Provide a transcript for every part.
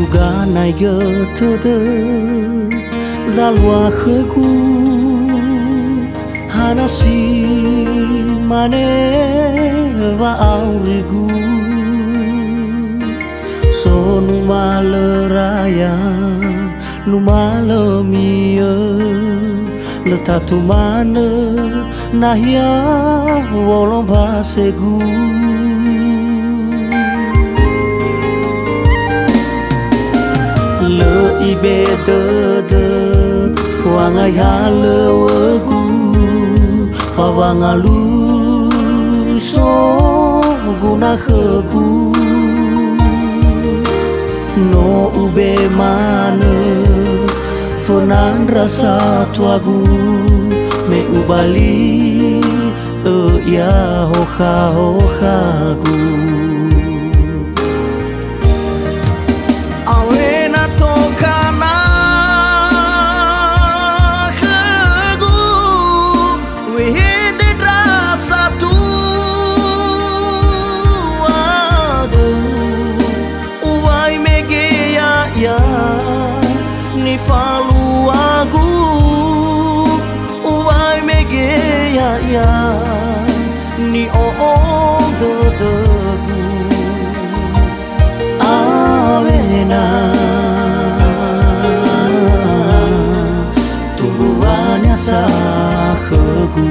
uga nai götödö zalwa khegu hanasi mane va aurigu so nu maleraya nu malemia letatu mana nahia wolong basegu le ibedede kuangai halewegu pawangalu so guna khegu no ube mana fonan rasa tuagu me ubali ya hoha hohagu awena tokana khegu wihide rasa tuagu uai mege ya ni falu agu uai mege ya ni do debu awena tumbuhannya sakhegu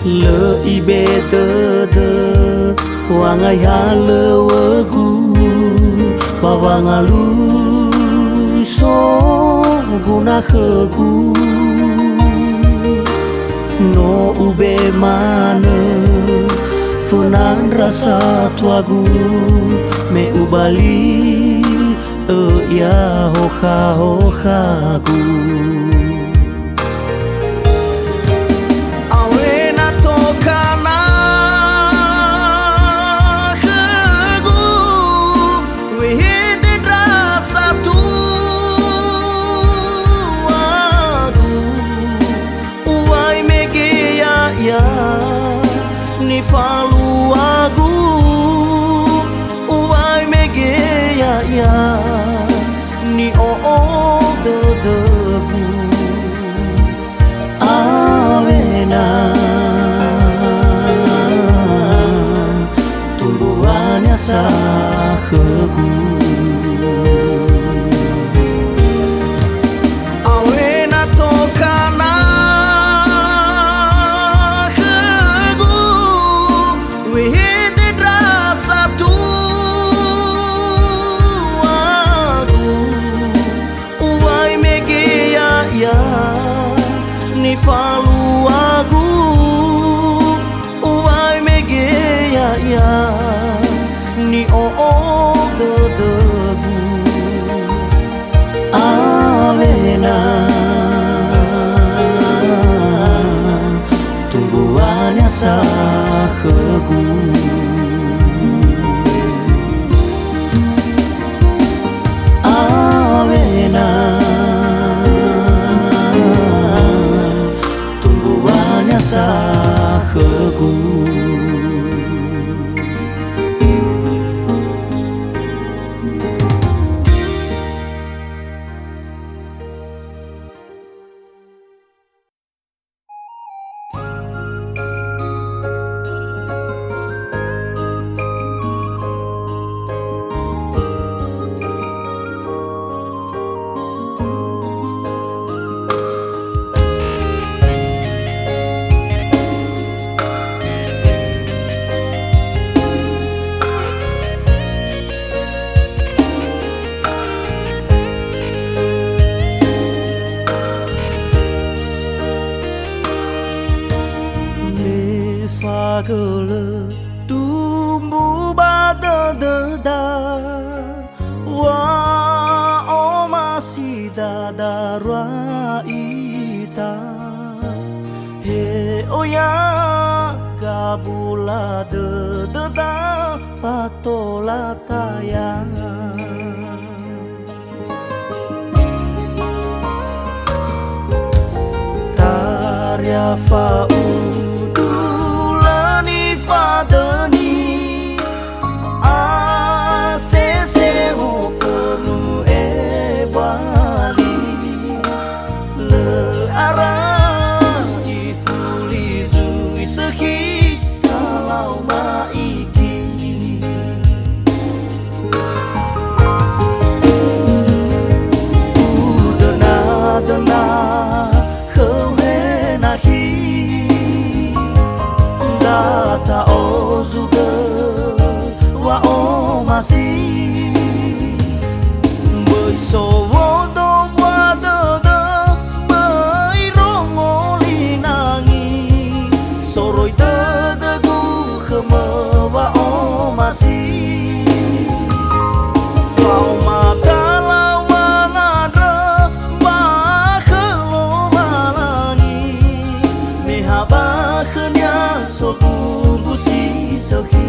le ibedede wangai halewegu bawangalu so guna khegu no ube mana funan rasa tuagu me ubali ya hoha hohagu ni falu agu uai mege ya ni do debu awena tumbuhannya sakhegu awena tokana ni falu agu uai mege ya ni do debu awena tumbuhannya sakhegu awena sakhegu kele tumbuh bada deda wa o masih dadara ita he oya gabula deda patola tayang tarya faudulani fadani asese ufenu e bali le ara ifulizu iseki kalau maiki udana data o juga wa o masih bersowo do wada da bai rongoli nangi soroi da gu khama wa o masih kau mata lawan ada bah khelo malangi mehabakhnya soku busi sokhi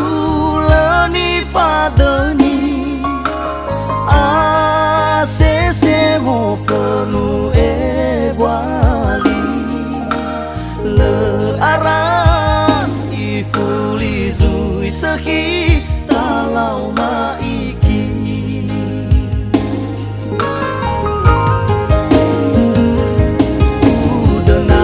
faudulani fadani asese mofonu e wali le ara ifulizu iseki talau maiki udana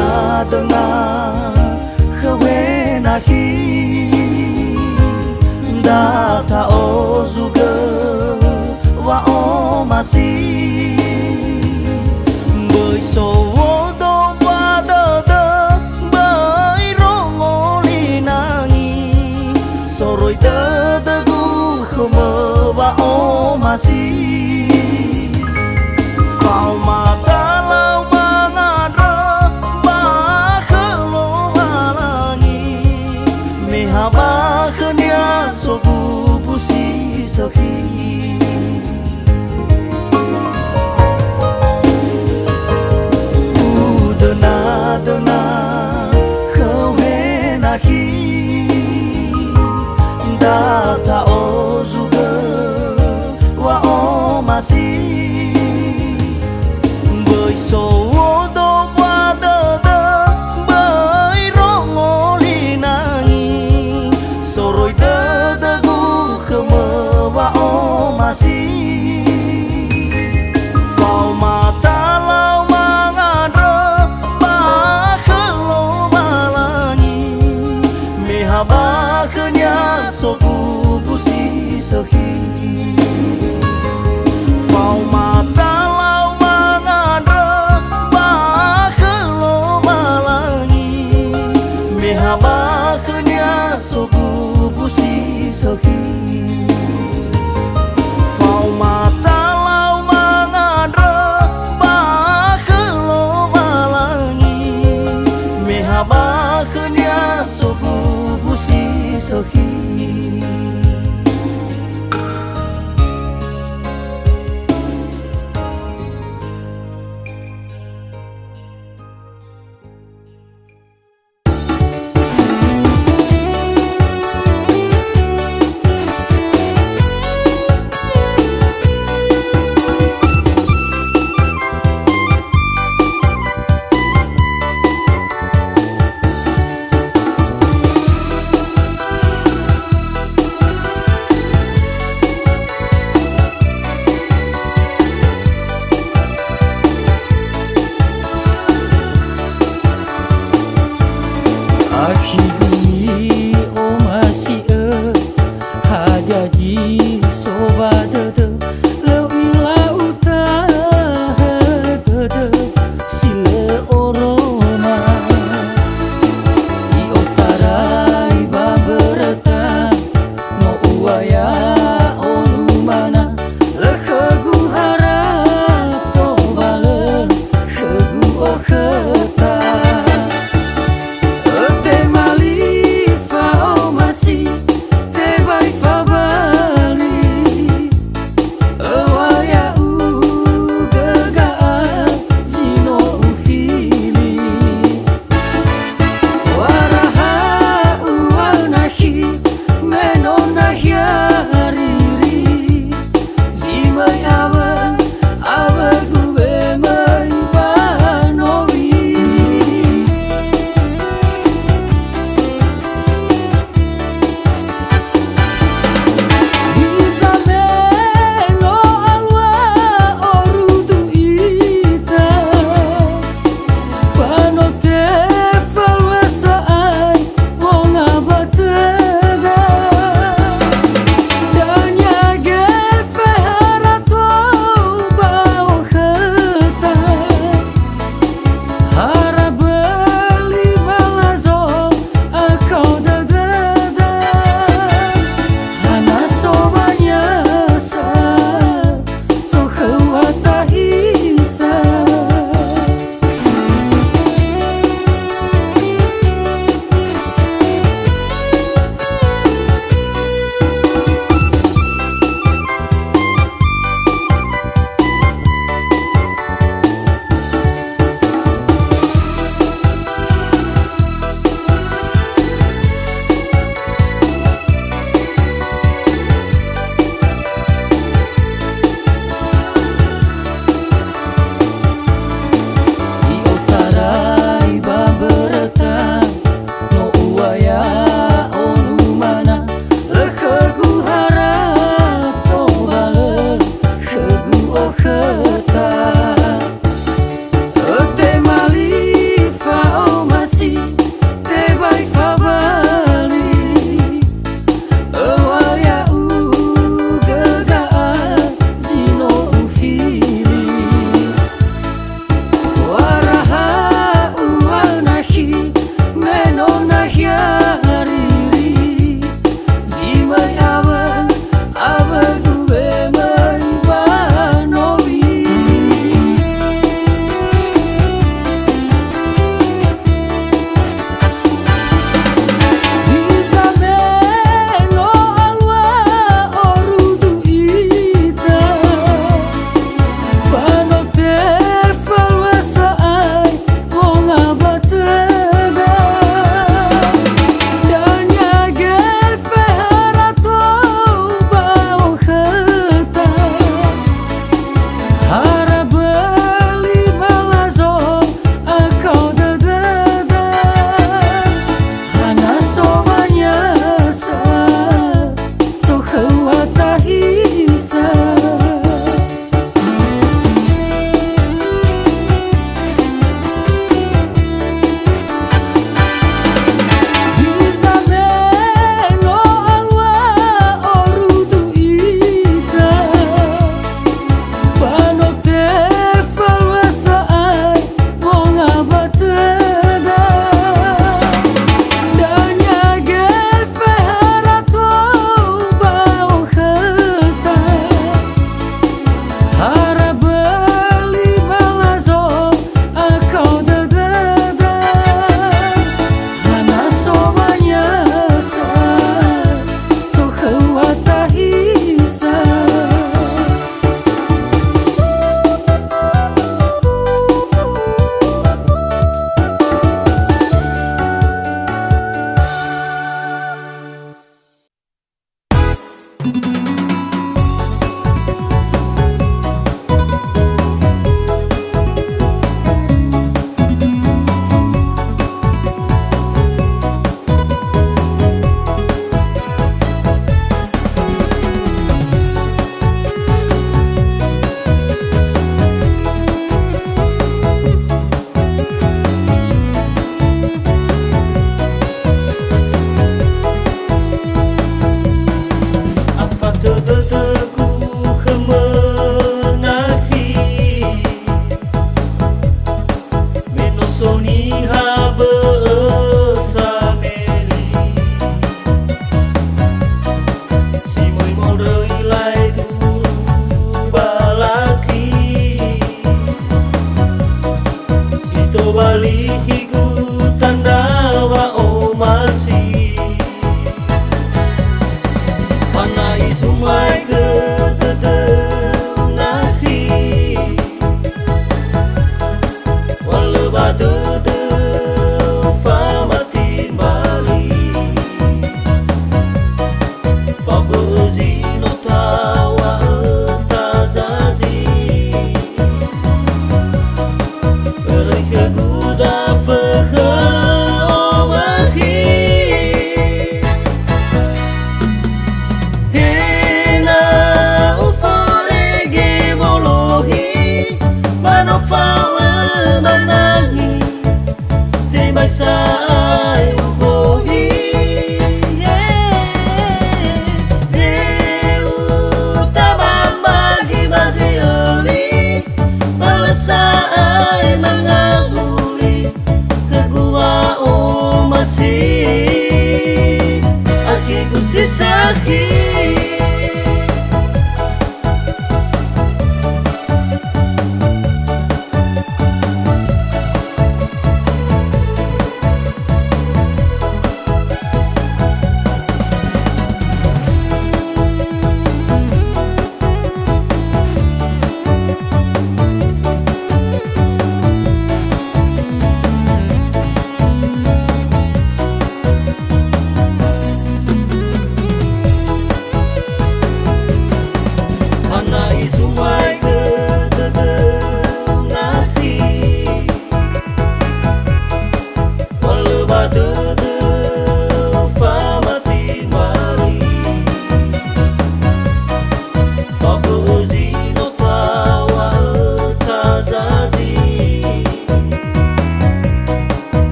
data o juga wa o masih bersowo do wada da bai rongoli nangi soroi da gu khama wa o masih kau mata lau mangada bah khelo malangi mehabakhnya soku busi sokhi udana khawenaki data o juga wa o masih bersowo do wada da bai rongoli nangi soroi da gu khama wa o masih kau mata lau mangada bah khelo malangi mehabakhnya soku busi sokhi kau mata lau mangada bah khelo malangi mehabakhnya soku busi sokhi kau mata lau mangada bah khelo malangi mehabakhnya soku busi sokhi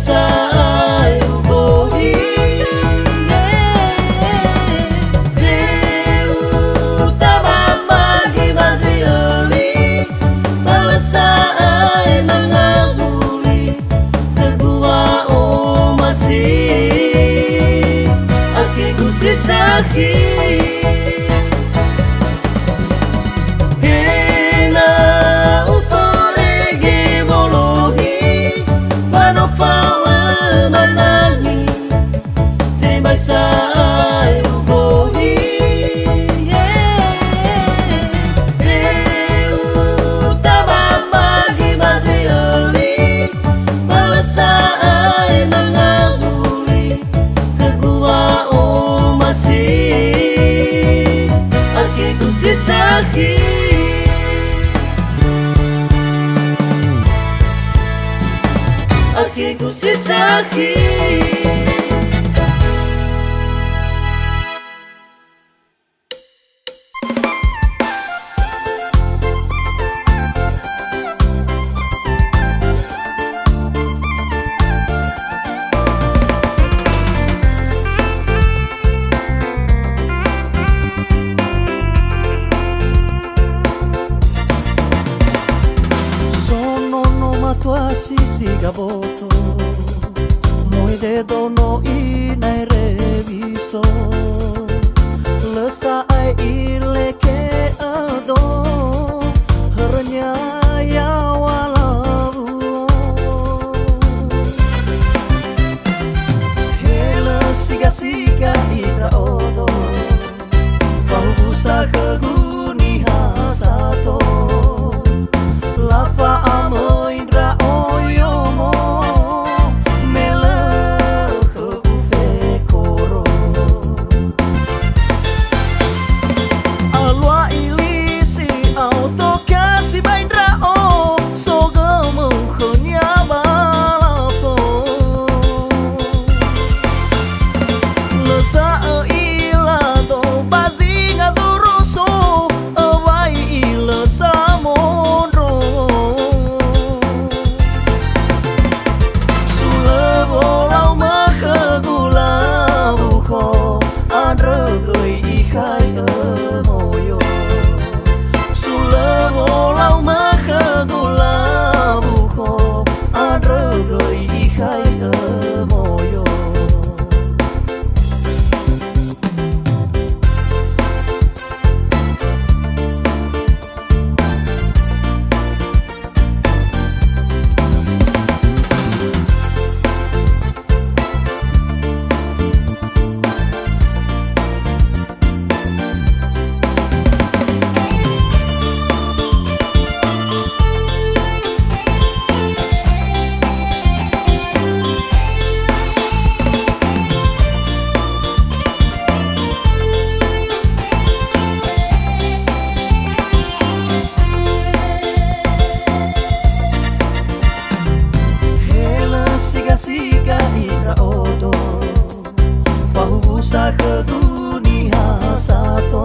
sai ubohi Deu tabamagi mazioli Balasai mangamuli Tegua o masih Aki kusisaki sai ubohi Deu tabamagi mazioli Balasai mangamuli Tegua o masih Aki kusisaki Aki kusisaki tua sisi gaboto Moi dedo no inai reviso Lesa ai ile ke ado Hernya ya walabu Hele siga itra odo Kau busa keguni hasato Lava amo indra oyomo Mele kebufe koro Alwa ilisi auto kasi baindra o Soga mengkenya balafo Lesa ila do bazi ngazuruso Awai ila samondro Andrei ikai moyo Sule volau makagula buko Andrei ikai moyo Siga itra odo Fahubusa ke dunia sato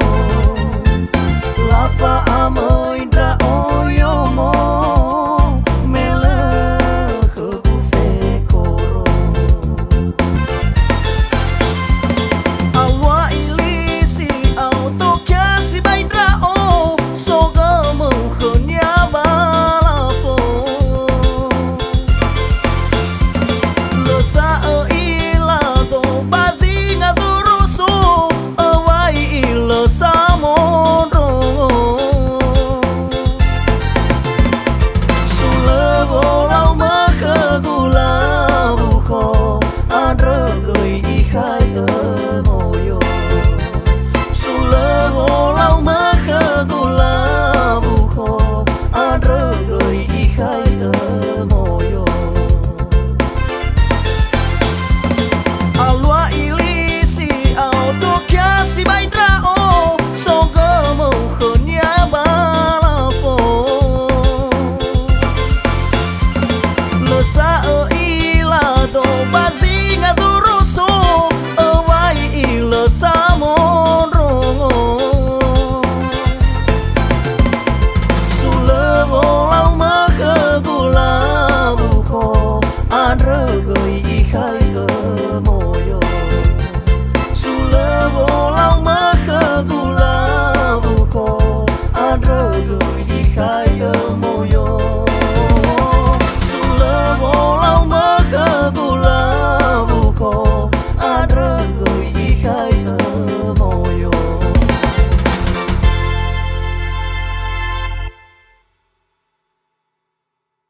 Lava amo indra oyomo